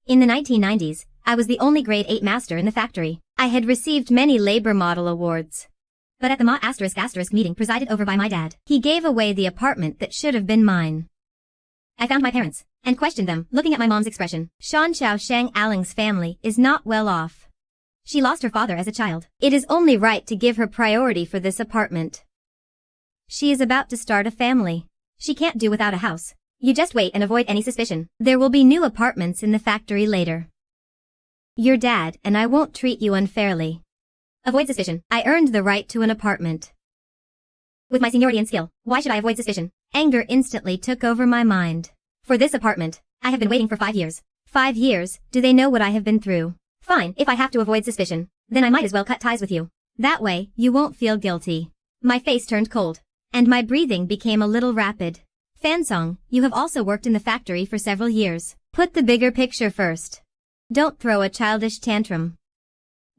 In the 1990s, I was the only grade 8 master in the factory. I had received many labor model awards. But at the Ma*** meeting presided over by my dad, he gave away the apartment that should have been mine. I found my parents and questioned them, looking at my mom's expression. Shan Chao Shang Aling's family is not well off. She lost her father as a child. It is only right to give her priority for this apartment. She is about to start a family. She can't do without a house. You just wait and avoid any suspicion. There will be new apartments in the factory later. Your dad and I won't treat you unfairly. Avoid suspicion. I earned the right to an apartment. With my seniority and skill, why should I avoid suspicion? Anger instantly took over my mind. For this apartment, I have been waiting for 5 years. 5 years, do they know what I have been through? Fine, if I have to avoid suspicion, then I might as well cut ties with you. That way, you won't feel guilty. My face turned cold, and my breathing became a little rapid. Fansong, you have also worked in the factory for several years. Put the bigger picture first. Don't throw a childish tantrum.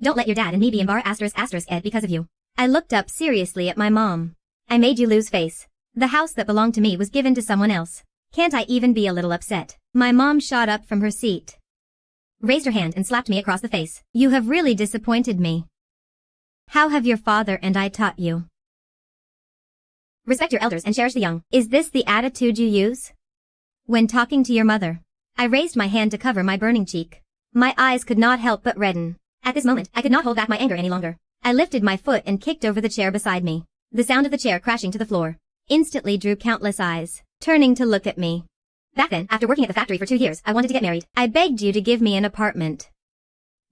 Don't let your dad and me be ***ed because of you. I looked up seriously at my mom. I made you lose face. The house that belonged to me was given to someone else. Can't I even be a little upset? My mom shot up from her seat, raised her hand and slapped me across the face. You have really disappointed me. How have your father and I taught you? Respect your elders and cherish the young. Is this the attitude you use when talking to your mother? I raised my hand to cover my burning cheek. My eyes could not help but redden. At this moment, I could not hold back my anger any longer. I lifted my foot and kicked over the chair beside me. The sound of the chair crashing to the floor instantly drew countless eyes, turning to look at me. Back then, after working at the factory for 2 years, I wanted to get married. I begged you to give me an apartment.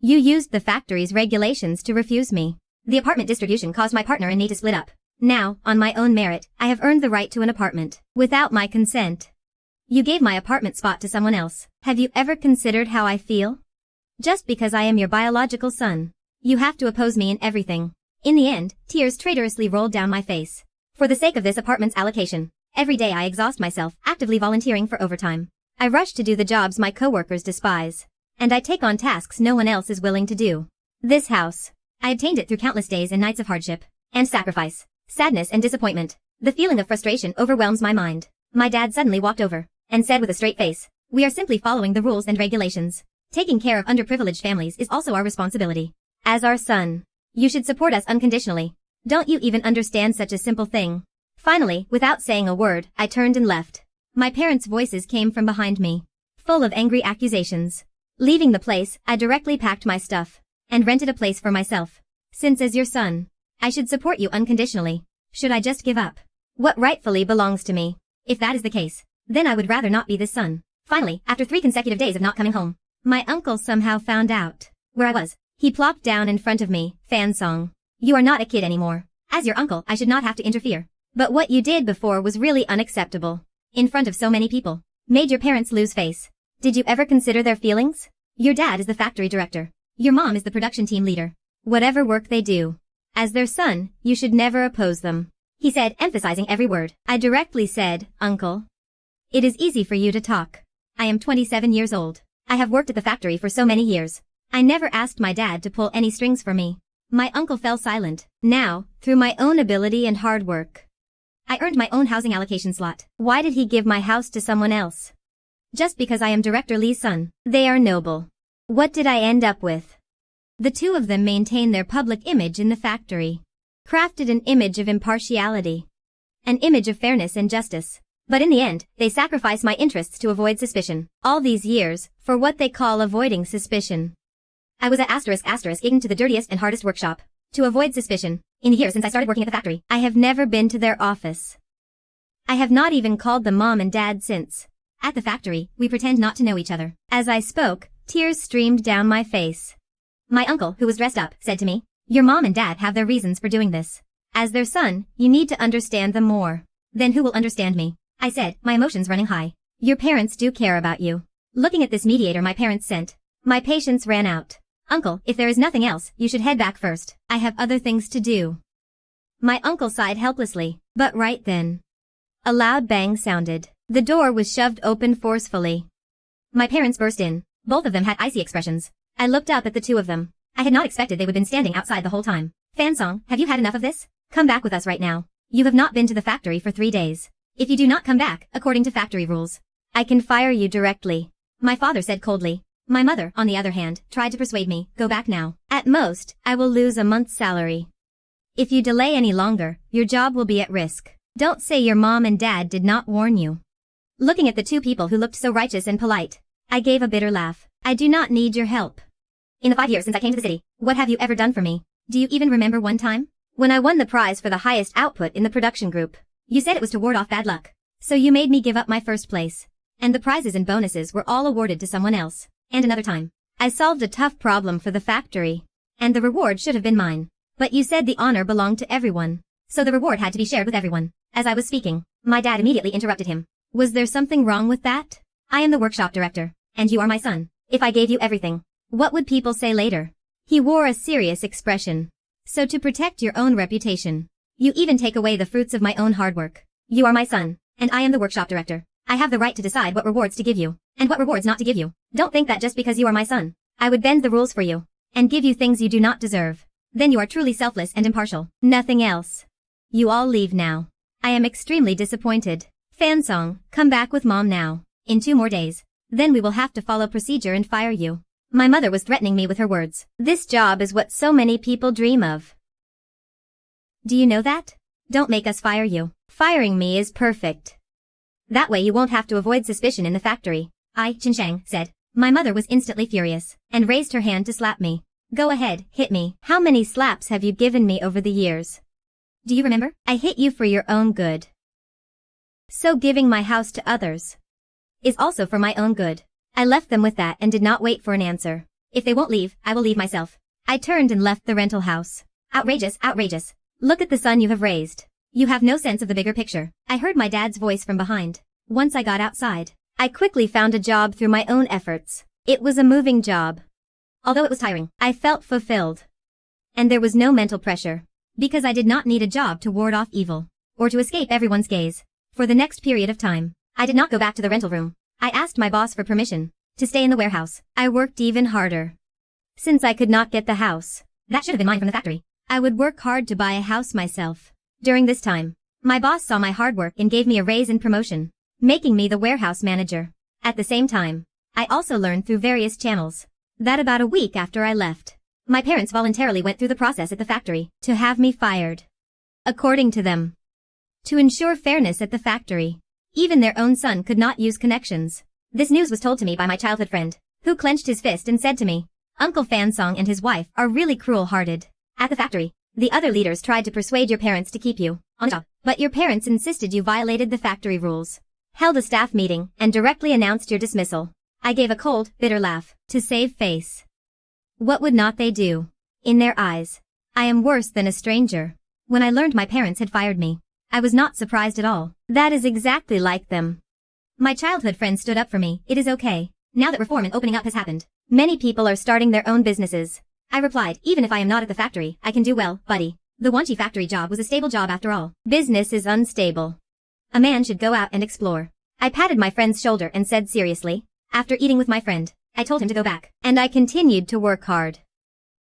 You used the factory's regulations to refuse me. The apartment distribution caused my partner and me to split up. Now, on my own merit, I have earned the right to an apartment, without my consent. You gave my apartment spot to someone else. Have you ever considered how I feel? Just because I am your biological son, you have to oppose me in everything. In the end, tears traitorously rolled down my face. For the sake of this apartment's allocation, every day I exhaust myself, actively volunteering for overtime. I rush to do the jobs my coworkers despise. And I take on tasks no one else is willing to do. This house, I obtained it through countless days and nights of hardship and sacrifice, sadness and disappointment. The feeling of frustration overwhelms my mind. My dad suddenly walked over and said with a straight face, "We are simply following the rules and regulations. Taking care of underprivileged families is also our responsibility. As our son, you should support us unconditionally. Don't you even understand such a simple thing?" Finally, without saying a word, I turned and left. My parents' voices came from behind me, full of angry accusations. Leaving the place, I directly packed my stuff and rented a place for myself. Since as your son, I should support you unconditionally. Should I just give up what rightfully belongs to me? If that is the case, then I would rather not be this son. Finally, after 3 consecutive days of not coming home, my uncle somehow found out where I was. He plopped down in front of me. "Fansong, you are not a kid anymore. As your uncle, I should not have to interfere. But what you did before was really unacceptable. In front of so many people. Made your parents lose face. Did you ever consider their feelings? Your dad is the factory director. Your mom is the production team leader. Whatever work they do, as their son, you should never oppose them," he said, emphasizing every word. I directly said, "Uncle, it is easy for you to talk. I am 27 years old. I have worked at the factory for so many years. I never asked my dad to pull any strings for me." My uncle fell silent. Now, through my own ability and hard work, I earned my own housing allocation slot. Why did he give my house to someone else? Just because I am Director Lee's son. They are noble. What did I end up with? The two of them maintain their public image in the factory. Crafted an image of impartiality. An image of fairness and justice. But in the end, they sacrifice my interests to avoid suspicion. All these years, for what they call avoiding suspicion. I was at ***ing to the dirtiest and hardest workshop. To avoid suspicion. In the years since I started working at the factory, I have never been to their office. I have not even called them mom and dad since. At the factory, we pretend not to know each other. As I spoke, tears streamed down my face. My uncle, who was dressed up, said to me, "Your mom and dad have their reasons for doing this. As their son, you need to understand them more. Then who will understand me?" I said, my emotions running high. "Your parents do care about you." Looking at this mediator my parents sent, my patience ran out. "Uncle, if there is nothing else, you should head back first. I have other things to do." My uncle sighed helplessly, but right then, a loud bang sounded. The door was shoved open forcefully. My parents burst in. Both of them had icy expressions. I looked up at the two of them. I had not expected they would have been standing outside the whole time. "Fansong, have you had enough of this? Come back with us right now. You have not been to the factory for 3 days. If you do not come back, according to factory rules, I can fire you directly," my father said coldly. My mother, on the other hand, tried to persuade me, go back now. At most, I will lose a month's salary. If you delay any longer, your job will be at risk. Don't say your mom and dad did not warn you. Looking at the two people who looked so righteous and polite, I gave a bitter laugh. I do not need your help. In the 5 years since I came to the city, what have you ever done for me? Do you even remember one time? When I won the prize for the highest output in the production group. You said it was to ward off bad luck. So you made me give up my first place. And the prizes and bonuses were all awarded to someone else. And another time, I solved a tough problem for the factory. And the reward should have been mine. But you said the honor belonged to everyone. So the reward had to be shared with everyone. As I was speaking, my dad immediately interrupted him. Was there something wrong with that? I am the workshop director, and you are my son. If I gave you everything, what would people say later? He wore a serious expression. So to protect your own reputation, you even take away the fruits of my own hard work. You are my son, and I am the workshop director. I have the right to decide what rewards to give you, and what rewards not to give you. Don't think that just because you are my son, I would bend the rules for you, and give you things you do not deserve. Then you are truly selfless and impartial. Nothing else. You all leave now. I am extremely disappointed. Fansong, come back with mom now. In 2 more days. Then we will have to follow procedure and fire you. My mother was threatening me with her words. This job is what so many people dream of. Do you know that? Don't make us fire you. Firing me is perfect. That way you won't have to avoid suspicion in the factory. Chin Shang said. My mother was instantly furious, and raised her hand to slap me. Go ahead, hit me. How many slaps have you given me over the years? Do you remember? I hit you for your own good. So giving my house to others is also for my own good. I left them with that and did not wait for an answer. If they won't leave, I will leave myself. I turned and left the rental house. Outrageous, outrageous. Look at the son you have raised. You have no sense of the bigger picture. I heard my dad's voice from behind. Once I got outside, I quickly found a job through my own efforts. It was a moving job. Although it was tiring, I felt fulfilled. And there was no mental pressure. Because I did not need a job to ward off evil, or to escape everyone's gaze. For the next period of time, I did not go back to the rental room. I asked my boss for permission to stay in the warehouse. I worked even harder. Since I could not get the house, that should have been mine from the factory, I would work hard to buy a house myself. During this time, my boss saw my hard work and gave me a raise and promotion, making me the warehouse manager. At the same time, I also learned through various channels that about a week after I left, my parents voluntarily went through the process at the factory to have me fired. According to them, to ensure fairness at the factory, even their own son could not use connections. This news was told to me by my childhood friend, who clenched his fist and said to me, Uncle Fansong and his wife are really cruel-hearted. At the factory, the other leaders tried to persuade your parents to keep you on the job, but your parents insisted you violated the factory rules, held a staff meeting, and directly announced your dismissal. I gave a cold, bitter laugh to save face. What would not they do? In their eyes, I am worse than a stranger. When I learned my parents had fired me, I was not surprised at all. That is exactly like them. My childhood friend stood up for me. It is okay. Now that reform and opening up has happened, many people are starting their own businesses. I replied, even if I am not at the factory, I can do well, buddy. The Wanchi factory job was a stable job after all. Business is unstable. A man should go out and explore. I patted my friend's shoulder and said seriously, after eating with my friend, I told him to go back. And I continued to work hard.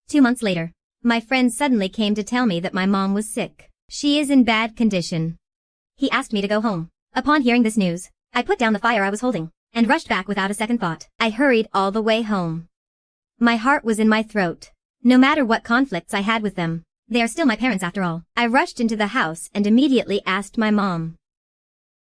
2 months later, my friend suddenly came to tell me that my mom was sick. She is in bad condition. He asked me to go home. Upon hearing this news, I put down the fire I was holding, and rushed back without a second thought. I hurried all the way home. My heart was in my throat. No matter what conflicts I had with them, they are still my parents after all. I rushed into the house and immediately asked my mom,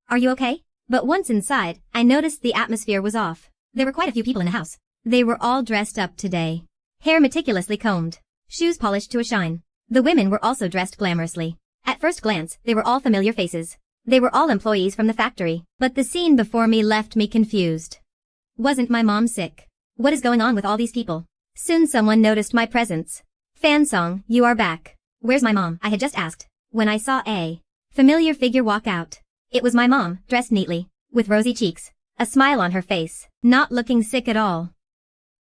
Are you okay? But once inside, I noticed the atmosphere was off. There were quite a few people in the house. They were all dressed up today. Hair meticulously combed. Shoes polished to a shine. The women were also dressed glamorously. At first glance, they were all familiar faces. They were all employees from the factory. But the scene before me left me confused. Wasn't my mom sick? What is going on with all these people? Soon someone noticed my presence. Fansong, you are back. Where's my mom? I had just asked, when I saw a familiar figure walk out. It was my mom, dressed neatly, with rosy cheeks, a smile on her face, not looking sick at all.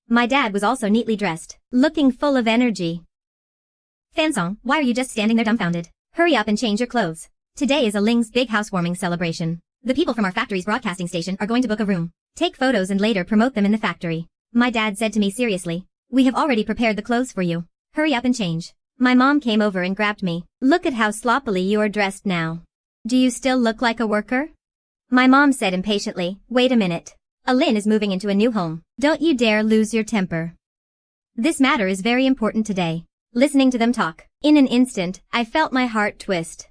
My dad was also neatly dressed, looking full of energy. Fansong, why are you just standing there dumbfounded? Hurry up and change your clothes. Today is a Ling's big housewarming celebration. The people from our factory's broadcasting station are going to book a room, take photos and later promote them in the factory. My dad said to me seriously, We have already prepared the clothes for you. Hurry up and change. My mom came over and grabbed me. Look at how sloppily you are dressed now. Do you still look like a worker? My mom said impatiently, Wait a minute. Alin is moving into a new home. Don't you dare lose your temper. This matter is very important today. Listening to them talk, in an instant, I felt my heart twist.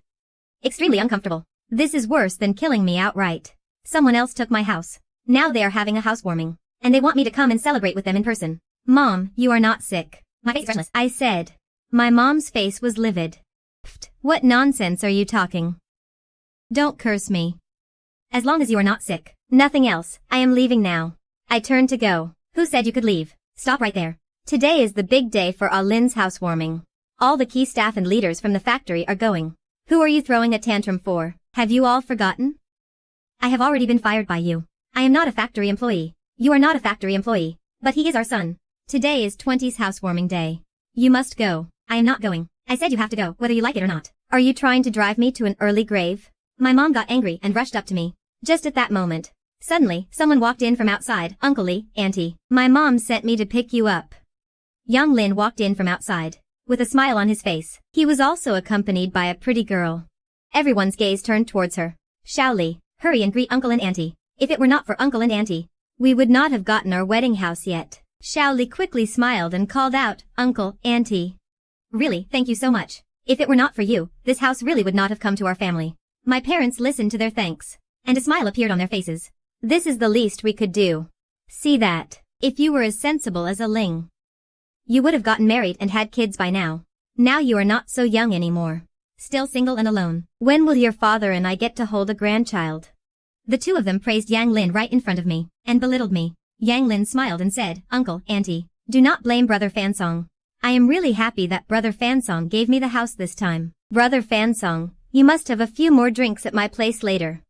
Extremely uncomfortable. This is worse than killing me outright. Someone else took my house. Now they are having a housewarming. And they want me to come and celebrate with them in person. Mom, you are not sick. My face is expressionless. I said. My mom's face was livid. Pfft, what nonsense are you talking? Don't curse me. As long as you are not sick. Nothing else. I am leaving now. I turned to go. Who said you could leave? Stop right there. Today is the big day for Alin's housewarming. All the key staff and leaders from the factory are going. Who are you throwing a tantrum for? Have you all forgotten? I have already been fired by you. I am not a factory employee. You are not a factory employee. But he is our son. Today is 20's housewarming day. You must go. I am not going. I said you have to go, whether you like it or not. Are you trying to drive me to an early grave? My mom got angry and rushed up to me. Just at that moment. Suddenly, someone walked in from outside. Uncle Lee, Auntie. My mom sent me to pick you up. Young Lin walked in from outside. With a smile on his face. He was also accompanied by a pretty girl. Everyone's gaze turned towards her. Xiao Li, hurry and greet Uncle and Auntie. If it were not for Uncle and Auntie, we would not have gotten our wedding house yet. Xiao Li quickly smiled and called out, Uncle, Auntie. Really, thank you so much. If it were not for you, this house really would not have come to our family. My parents listened to their thanks. And a smile appeared on their faces. This is the least we could do. See that. If you were as sensible as a Ling, you would have gotten married and had kids by now. Now you are not so young anymore. Still single and alone. When will your father and I get to hold a grandchild? The two of them praised Yang Lin right in front of me, and belittled me. Yang Lin smiled and said, Uncle, Auntie, do not blame Brother Fansong. I am really happy that Brother Fansong gave me the house this time. Brother Fansong, you must have a few more drinks at my place later.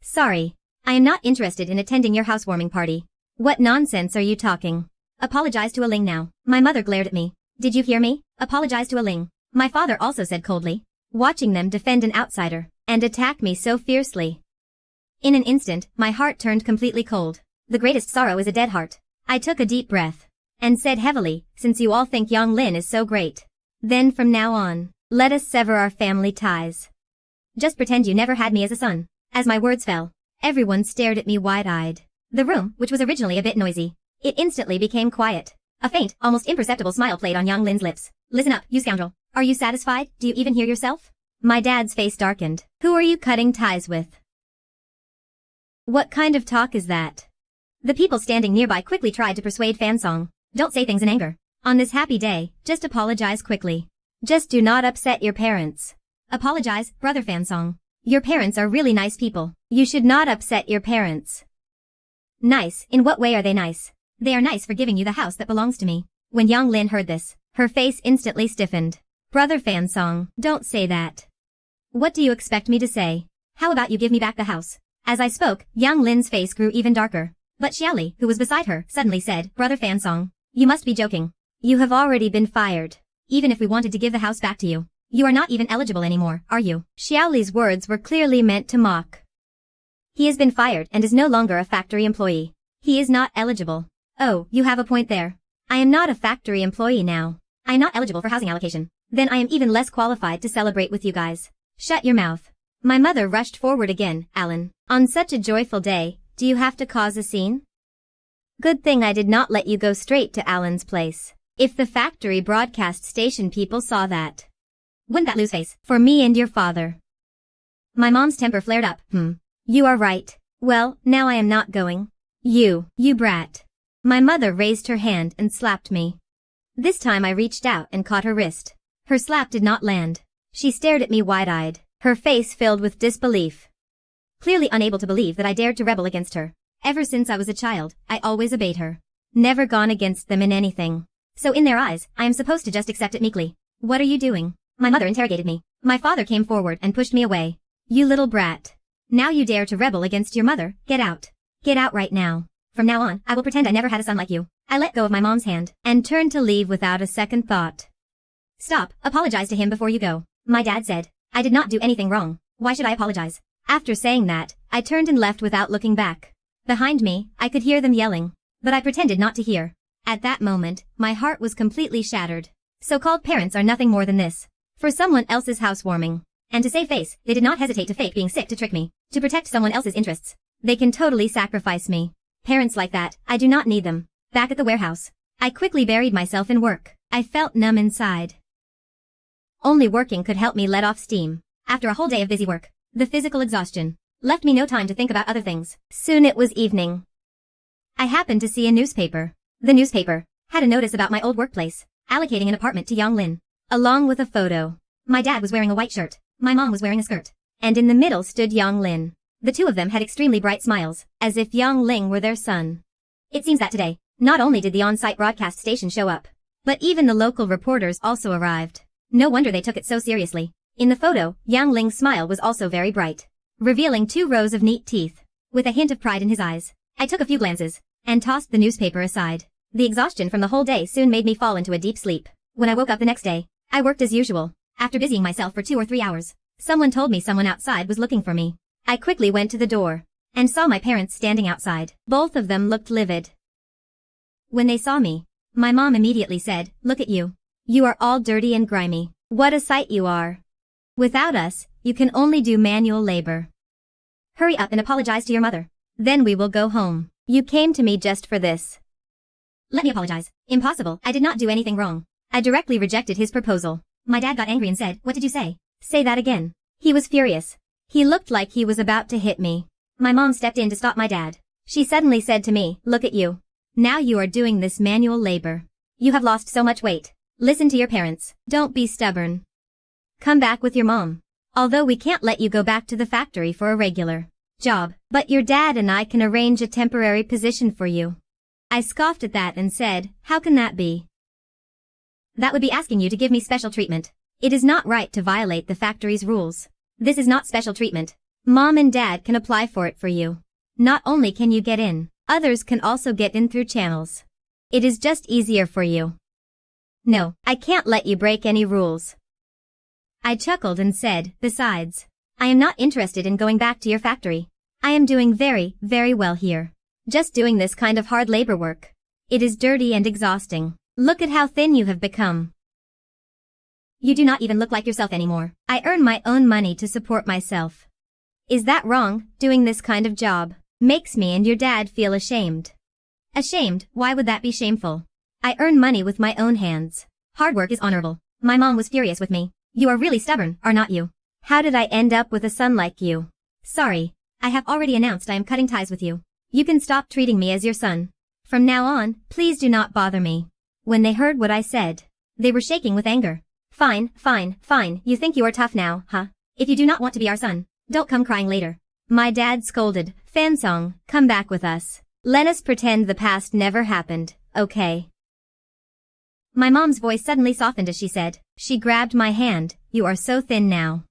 Sorry. I am not interested in attending your housewarming party. What nonsense are you talking? Apologize to Aling now. My mother glared at me. Did you hear me? Apologize to Aling. My father also said coldly. Watching them defend an outsider, and attack me so fiercely. In an instant, my heart turned completely cold. The greatest sorrow is a dead heart. I took a deep breath. And said heavily, since you all think Yang Lin is so great. Then from now on, let us sever our family ties. Just pretend you never had me as a son. As my words fell, everyone stared at me wide-eyed. The room, which was originally a bit noisy, it instantly became quiet. A faint, almost imperceptible smile played on Yang Lin's lips. Listen up, you scoundrel. Are you satisfied? Do you even hear yourself? My dad's face darkened. Who are you cutting ties with? What kind of talk is that? The people standing nearby quickly tried to persuade Fansong. Don't say things in anger. On this happy day, just apologize quickly. Just do not upset your parents. Apologize, Brother Fansong. Your parents are really nice people. You should not upset your parents. Nice? In what way are they nice? They are nice for giving you the house that belongs to me. When Yang Lin heard this, her face instantly stiffened. Brother Fansong, don't say that. What do you expect me to say? How about you give me back the house? As I spoke, Yang Lin's face grew even darker. But Xiaoli, who was beside her, suddenly said, Brother Fansong, you must be joking. You have already been fired. Even if we wanted to give the house back to you, you are not even eligible anymore, are you? Xiaoli's words were clearly meant to mock. He has been fired and is no longer a factory employee. He is not eligible. Oh, you have a point there. I am not a factory employee now. I am not eligible for housing allocation. Then I am even less qualified to celebrate with you guys. Shut your mouth. My mother rushed forward again, Alan. On such a joyful day, do you have to cause a scene? Good thing I did not let you go straight to Alan's place. If the factory broadcast station people saw that, wouldn't that lose face? For me and your father. My mom's temper flared up. You are right. Well, now I am not going. You brat. My mother raised her hand and slapped me. This time I reached out and caught her wrist. Her slap did not land. She stared at me wide-eyed, her face filled with disbelief. Clearly unable to believe that I dared to rebel against her. Ever since I was a child, I always obeyed her. Never gone against them in anything. So in their eyes, I am supposed to just accept it meekly. What are you doing? My mother interrogated me. My father came forward and pushed me away. You little brat. Now you dare to rebel against your mother, get out. Get out right now. From now on, I will pretend I never had a son like you. I let go of my mom's hand, and turned to leave without a second thought. Stop, apologize to him before you go. My dad said, I did not do anything wrong. Why should I apologize? After saying that, I turned and left without looking back. Behind me, I could hear them yelling, but I pretended not to hear. At that moment, my heart was completely shattered. So-called parents are nothing more than this. For someone else's housewarming. And to save face, they did not hesitate to fake being sick to trick me. To protect someone else's interests. They can totally sacrifice me. Parents like that, I do not need them. Back at the warehouse, I quickly buried myself in work. I felt numb inside. Only working could help me let off steam. After a whole day of busy work, the physical exhaustion left me no time to think about other things. Soon it was evening. I happened to see a newspaper. The newspaper had a notice about my old workplace, allocating an apartment to Yang Lin, along with a photo. My dad was wearing a white shirt, my mom was wearing a skirt, and in the middle stood Yang Lin. The two of them had extremely bright smiles, as if Yang Ling were their son. It seems that today, not only did the on-site broadcast station show up, but even the local reporters also arrived. No wonder they took it so seriously. In the photo, Yang Ling's smile was also very bright, revealing 2 rows of neat teeth. With a hint of pride in his eyes, I took a few glances, and tossed the newspaper aside. The exhaustion from the whole day soon made me fall into a deep sleep. When I woke up the next day, I worked as usual. After busying myself for 2 or 3 hours, someone told me someone outside was looking for me. I quickly went to the door, and saw my parents standing outside. Both of them looked livid. When they saw me, my mom immediately said, "Look at you. You are all dirty and grimy. What a sight you are. Without us, you can only do manual labor. Hurry up and apologize to your mother. Then we will go home. You came to me just for this." Let me apologize. Impossible. I did not do anything wrong. I directly rejected his proposal. My dad got angry and said, "What did you say? Say that again." He was furious. He looked like he was about to hit me. My mom stepped in to stop my dad. She suddenly said to me, "Look at you. Now you are doing this manual labor. You have lost so much weight. Listen to your parents. Don't be stubborn. Come back with your mom. Although we can't let you go back to the factory for a regular job, but your dad and I can arrange a temporary position for you." I scoffed at that and said, "How can that be? That would be asking you to give me special treatment. It is not right to violate the factory's rules. This is not special treatment. Mom and dad can apply for it for you. Not only can you get in, others can also get in through channels. It is just easier for you. No, I can't let you break any rules." I chuckled and said, "Besides, I am not interested in going back to your factory. I am doing very, very well here. Just doing this kind of hard labor work. It is dirty and exhausting. Look at how thin you have become. You do not even look like yourself anymore. I earn my own money to support myself. Is that wrong? Doing this kind of job makes me and your dad feel ashamed." "Ashamed? Why would that be shameful? I earn money with my own hands. Hard work is honorable." My mom was furious with me. "You are really stubborn, are not you? How did I end up with a son like you? Sorry, I have already announced I am cutting ties with you. You can stop treating me as your son. From now on, please do not bother me." When they heard what I said, they were shaking with anger. Fine, fine, fine. You think you are tough now, huh? If you do not want to be our son, don't come crying later." My dad scolded, "Fansong, come back with us. Let us pretend the past never happened, okay?" My mom's voice suddenly softened as she said. She grabbed my hand, "You are so thin now."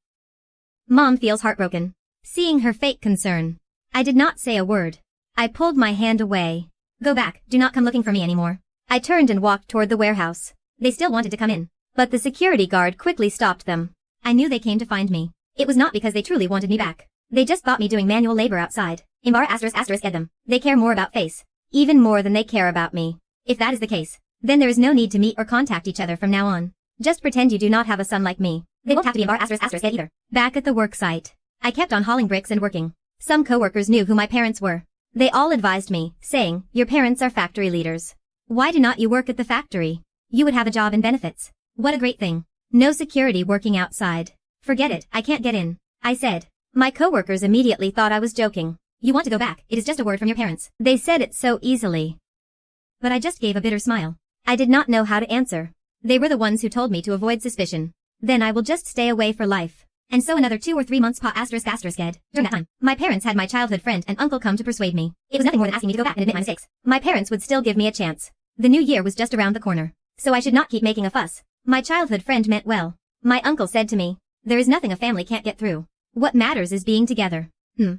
Mom feels heartbroken. Seeing her fake concern, I did not say a word. I pulled my hand away. "Go back, do not come looking for me anymore." I turned and walked toward the warehouse. They still wanted to come in, but the security guard quickly stopped them. I knew they came to find me. It was not because they truly wanted me back. They just thought me doing manual labor outside. Get them. They care more about face, even more than they care about me. If that is the case, then there is no need to meet or contact each other from now on. Just pretend you do not have a son like me. They won't have to be get either. Back at the work site, I kept on hauling bricks and working. Some coworkers knew who my parents were. They all advised me, saying, "Your parents are factory leaders. Why do not you work at the factory? You would have a job and benefits. What a great thing. No security working outside. Forget it, I can't get in," I said. My coworkers immediately thought I was joking. "You want to go back, it is just a word from your parents." They said it so easily. But I just gave a bitter smile. I did not know how to answer. They were the ones who told me to avoid suspicion. Then I will just stay away for life. And so another 2 or 3 months During that time, my parents had my childhood friend and uncle come to persuade me. It was nothing more than asking me to go back and admit my mistakes. My parents would still give me a chance. The new year was just around the corner, so I should not keep making a fuss. My childhood friend meant well. My uncle said to me, "There is nothing a family can't get through. What matters is being together."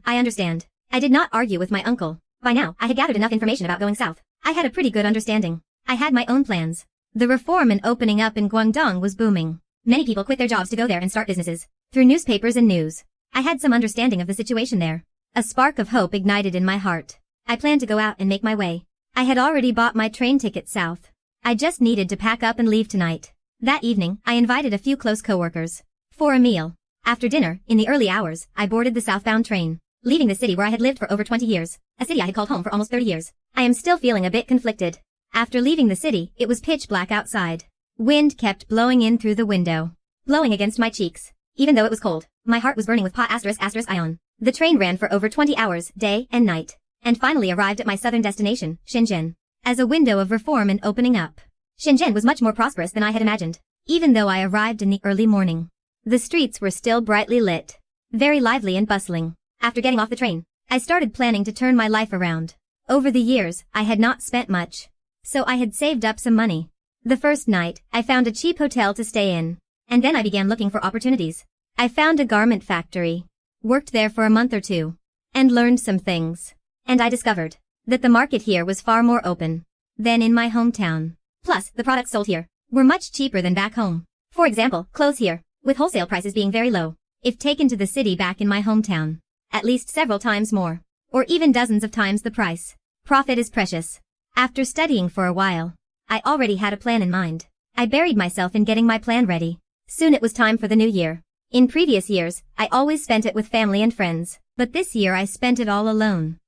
I understand. I did not argue with my uncle. By now, I had gathered enough information about going south. I had a pretty good understanding. I had my own plans. The reform and opening up in Guangdong was booming. Many people quit their jobs to go there and start businesses. Through newspapers and news, I had some understanding of the situation there. A spark of hope ignited in my heart. I planned to go out and make my way. I had already bought my train ticket south. I just needed to pack up and leave tonight. That evening, I invited a few close coworkers for a meal. After dinner, in the early hours, I boarded the southbound train, leaving the city where I had lived for over 20 years. a city I had called home for almost 30 years. I am still feeling a bit conflicted. After leaving the city, it was pitch black outside. Wind kept blowing in through the window, blowing against my cheeks. Even though it was cold, my heart was burning with ***ion. The train ran for over 20 hours, day and night, and finally arrived at my southern destination, Shenzhen. As a window of reform and opening up, Shenzhen was much more prosperous than I had imagined. Even though I arrived in the early morning, the streets were still brightly lit, very lively and bustling. After getting off the train, I started planning to turn my life around. Over the years, I had not spent much, so I had saved up some money. The first night, I found a cheap hotel to stay in, and then I began looking for opportunities. I found a garment factory, worked there for a month or two, and learned some things. And I discovered that the market here was far more open than in my hometown. Plus, the products sold here were much cheaper than back home. For example, clothes here, with wholesale prices being very low, if taken to the city back in my hometown, at least several times more, or even dozens of times the price. Profit is precious. After studying for a while, I already had a plan in mind. I buried myself in getting my plan ready. Soon it was time for the new year. In previous years, I always spent it with family and friends, but this year I spent it all alone.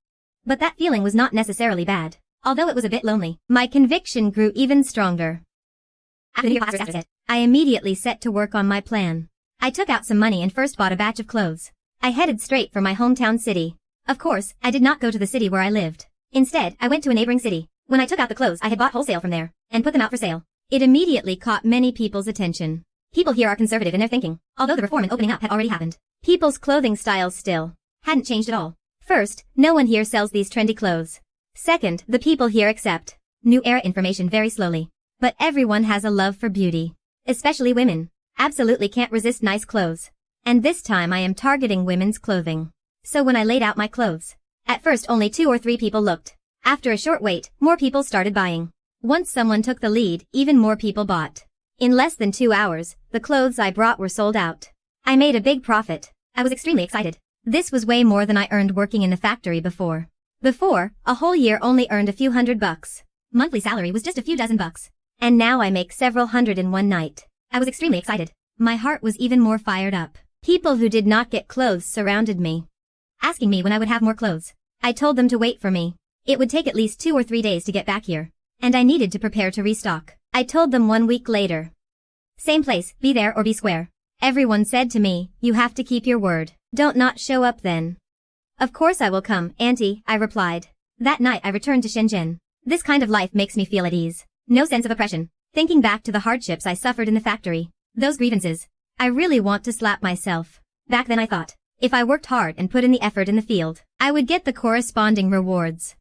But that feeling was not necessarily bad. Although it was a bit lonely, my conviction grew even stronger. After the new year passed, I immediately set to work on my plan. I took out some money and first bought a batch of clothes. I headed straight for my hometown city. Of course, I did not go to the city where I lived. Instead, I went to a neighboring city. When I took out the clothes I had bought wholesale from there, and put them out for sale, it immediately caught many people's attention. People here are conservative in their thinking, although the reform and opening up had already happened. People's clothing styles still hadn't changed at all. First, no one here sells these trendy clothes. Second, the people here accept new era information very slowly. But everyone has a love for beauty. Especially women. Absolutely can't resist nice clothes. And this time I am targeting women's clothing. So when I laid out my clothes, at first only 2 or 3 people looked. After a short wait, more people started buying. Once someone took the lead, even more people bought. In less than 2 hours, the clothes I brought were sold out. I made a big profit. I was extremely excited. This was way more than I earned working in the factory before. Before, a whole year only earned a few $100. Monthly salary was just a few dozen bucks. And now I make several hundred in one night. I was extremely excited. My heart was even more fired up. People who did not get clothes surrounded me, asking me when I would have more clothes. I told them to wait for me. It would take at least 2 or 3 days to get back here, and I needed to prepare to restock. I told them 1 week later. Same place, be there or be square. Everyone said to me, you have to keep your word. Don't not show up then. Of course I will come, auntie, I replied. That night I returned to Shenzhen. This kind of life makes me feel at ease. No sense of oppression. Thinking back to the hardships I suffered in the factory, those grievances, I really want to slap myself. Back then I thought, if I worked hard and put in the effort in the field, I would get the corresponding rewards.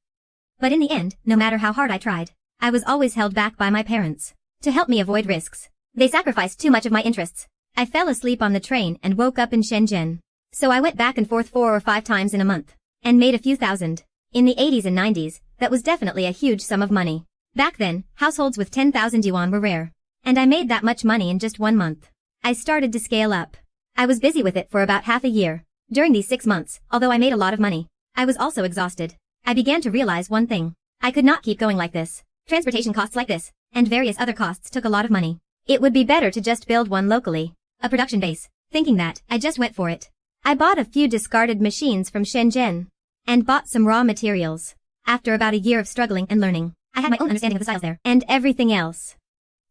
But in the end, no matter how hard I tried, I was always held back by my parents. To help me avoid risks, they sacrificed too much of my interests. I fell asleep on the train and woke up in Shenzhen. So I went back and forth 4 or 5 times in a month, and made a few thousand. In the 80s and 90s, that was definitely a huge sum of money. Back then, households with 10,000 yuan were rare. And I made that much money in just 1 month. I started to scale up. I was busy with it for about half a year. During these 6 months, although I made a lot of money, I was also exhausted. I began to realize one thing. I could not keep going like this. Transportation costs like this, and various other costs took a lot of money. It would be better to just build one locally. A production base. Thinking that, I just went for it. I bought a few discarded machines from Shenzhen, and bought some raw materials. After about a year of struggling and learning, I had my own understanding of the styles there, and everything else.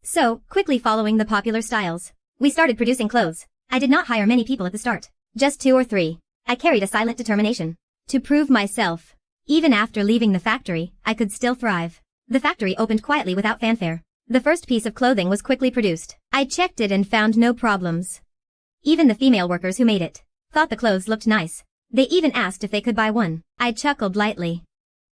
So, quickly following the popular styles, we started producing clothes. I did not hire many people at the start, just 2 or 3. I carried a silent determination to prove myself. Even after leaving the factory, I could still thrive. The factory opened quietly without fanfare. The first piece of clothing was quickly produced. I checked it and found no problems. Even the female workers who made it thought the clothes looked nice. They even asked if they could buy one. I chuckled lightly.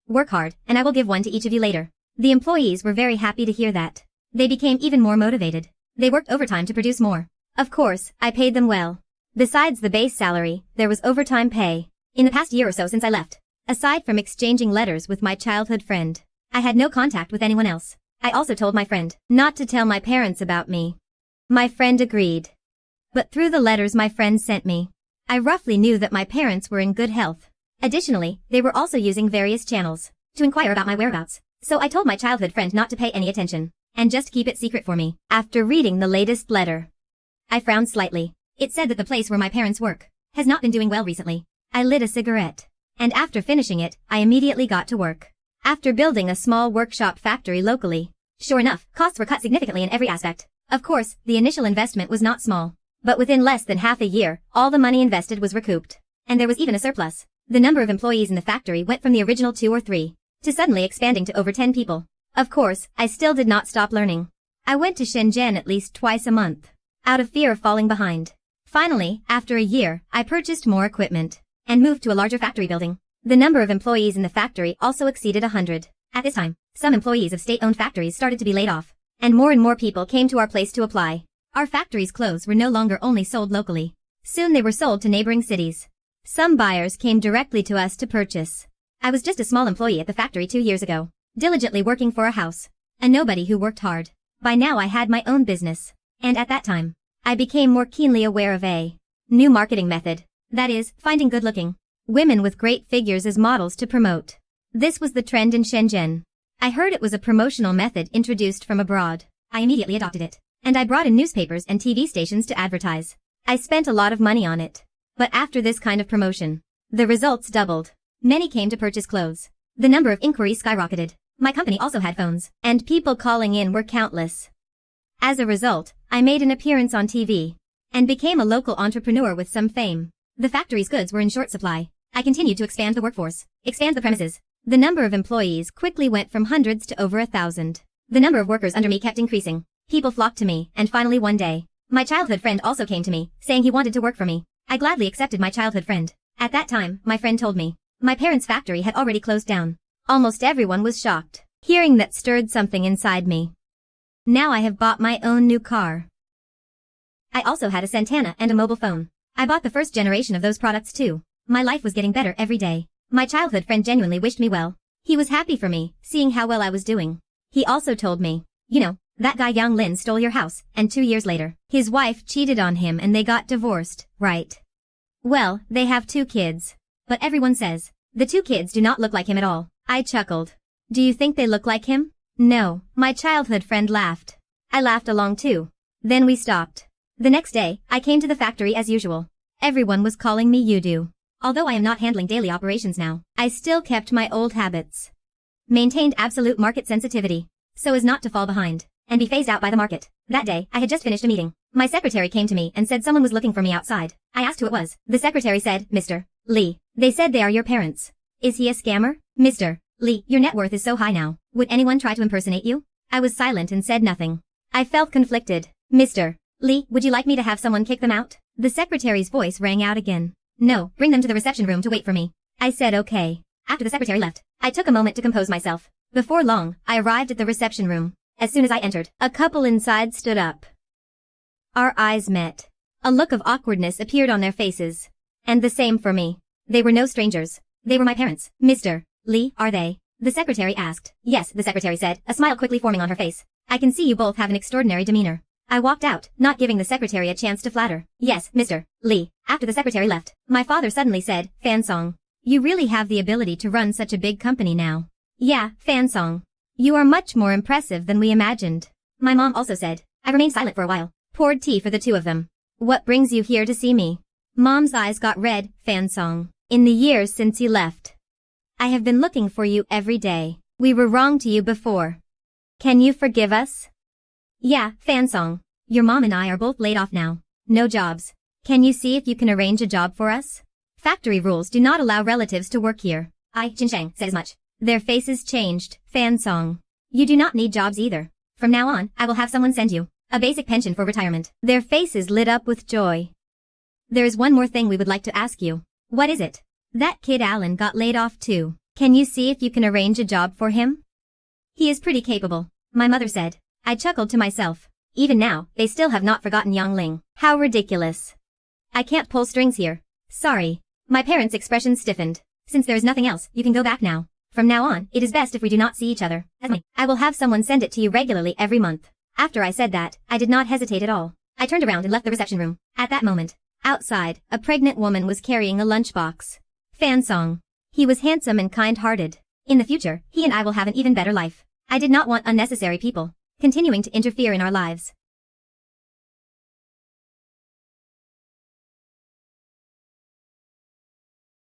Work hard, and I will give one to each of you later. The employees were very happy to hear that. They became even more motivated. They worked overtime to produce more. Of course, I paid them well. Besides the base salary, there was overtime pay. In the past year or so since I left, aside from exchanging letters with my childhood friend, I had no contact with anyone else. I also told my friend not to tell my parents about me. My friend agreed. But through the letters my friend sent me, I roughly knew that my parents were in good health. Additionally, they were also using various channels to inquire about my whereabouts. So I told my childhood friend not to pay any attention, and just keep it secret for me. After reading the latest letter, I frowned slightly. It said that the place where my parents work has not been doing well recently. I lit a cigarette And after finishing it, I immediately got to work. After building a small workshop factory locally. Sure enough, costs were cut significantly in every aspect. Of course, the initial investment was not small. But within less than half a year, all the money invested was recouped. And there was even a surplus. The number of employees in the factory went from the original 2 or 3 to suddenly expanding to over 10 people. Of course, I still did not stop learning. I went to Shenzhen at least twice a month, out of fear of falling behind. Finally, after a year, I purchased more equipment and moved to a larger factory building. The number of employees in the factory also exceeded 100. At this time, some employees of state-owned factories started to be laid off, and more people came to our place to apply. Our factory's clothes were no longer only sold locally. Soon they were sold to neighboring cities. Some buyers came directly to us to purchase. I was just a small employee at the factory 2 years ago, diligently working for a house, a nobody who worked hard. By now I had my own business, and at that time, I became more keenly aware of a new marketing method. That is, finding good-looking women with great figures as models to promote. This was the trend in Shenzhen. I heard it was a promotional method introduced from abroad. I immediately adopted it, and I brought in newspapers and TV stations to advertise. I spent a lot of money on it. But after this kind of promotion, the results doubled. Many came to purchase clothes. The number of inquiries skyrocketed. My company also had phones, and people calling in were countless. As a result, I made an appearance on TV and became a local entrepreneur with some fame. The factory's goods were in short supply. I continued to expand the workforce, expand the premises. The number of employees quickly went from hundreds to over 1,000. The number of workers under me kept increasing. People flocked to me, and finally one day, my childhood friend also came to me, saying he wanted to work for me. I gladly accepted my childhood friend. At that time, my friend told me my parents' factory had already closed down. Almost everyone was shocked. Hearing that stirred something inside me. Now I have bought my own new car. I also had a Santana and a mobile phone. I bought the first generation of those products too. My life was getting better every day. My childhood friend genuinely wished me well. He was happy for me, seeing how well I was doing. He also told me, you know, that guy Yang Lin stole your house, and 2 years later, his wife cheated on him and they got divorced, right? Well, they have 2 kids. But everyone says, the 2 kids do not look like him at all. I chuckled. Do you think they look like him? No, my childhood friend laughed. I laughed along too. Then we stopped. The next day, I came to the factory as usual. Everyone was calling me Yudu. Although I am not handling daily operations now, I still kept my old habits. Maintained absolute market sensitivity, so as not to fall behind and be phased out by the market. That day, I had just finished a meeting. My secretary came to me and said someone was looking for me outside. I asked who it was. The secretary said, Mr. Lee. They said they are your parents. Is he a scammer? Mr. Lee, your net worth is so high now. Would anyone try to impersonate you? I was silent and said nothing. I felt conflicted. Mr. Lee, would you like me to have someone kick them out? The secretary's voice rang out again. No, bring them to the reception room to wait for me. I said okay. After the secretary left, I took a moment to compose myself. Before long, I arrived at the reception room. As soon as I entered, a couple inside stood up. Our eyes met. A look of awkwardness appeared on their faces. And the same for me. They were no strangers. They were my parents. Mr. Lee, are they? The secretary asked. Yes, the secretary said, a smile quickly forming on her face. I can see you both have an extraordinary demeanor. I walked out, not giving the secretary a chance to flatter. Yes, Mr. Lee. After the secretary left, my father suddenly said, Fansong. You really have the ability to run such a big company now. Yeah, Fansong. You are much more impressive than we imagined. My mom also said. I remained silent for a while, poured tea for the 2 of them. What brings you here to see me? Mom's eyes got red. Fansong. In the years since you left, I have been looking for you every day. We were wrong to you before. Can you forgive us? Yeah, Fansong. Your mom and I are both laid off now. No jobs. Can you see if you can arrange a job for us? Factory rules do not allow relatives to work here. Jinsheng said as much. Their faces changed. Fansong. You do not need jobs either. From now on, I will have someone send you a basic pension for retirement. Their faces lit up with joy. There is one more thing we would like to ask you. What is it? That kid Alan got laid off too. Can you see if you can arrange a job for him? He is pretty capable, my mother said. I chuckled to myself. Even now, they still have not forgotten Yang Ling. How ridiculous. I can't pull strings here. Sorry. My parents' expression stiffened. Since there is nothing else, you can go back now. From now on, it is best if we do not see each other. I will have someone send it to you regularly every month. After I said that, I did not hesitate at all. I turned around and left the reception room. At that moment, outside, a pregnant woman was carrying a lunchbox. Fansong. He was handsome and kind-hearted. In the future, he and I will have an even better life. I did not want unnecessary people continuing to interfere in our lives.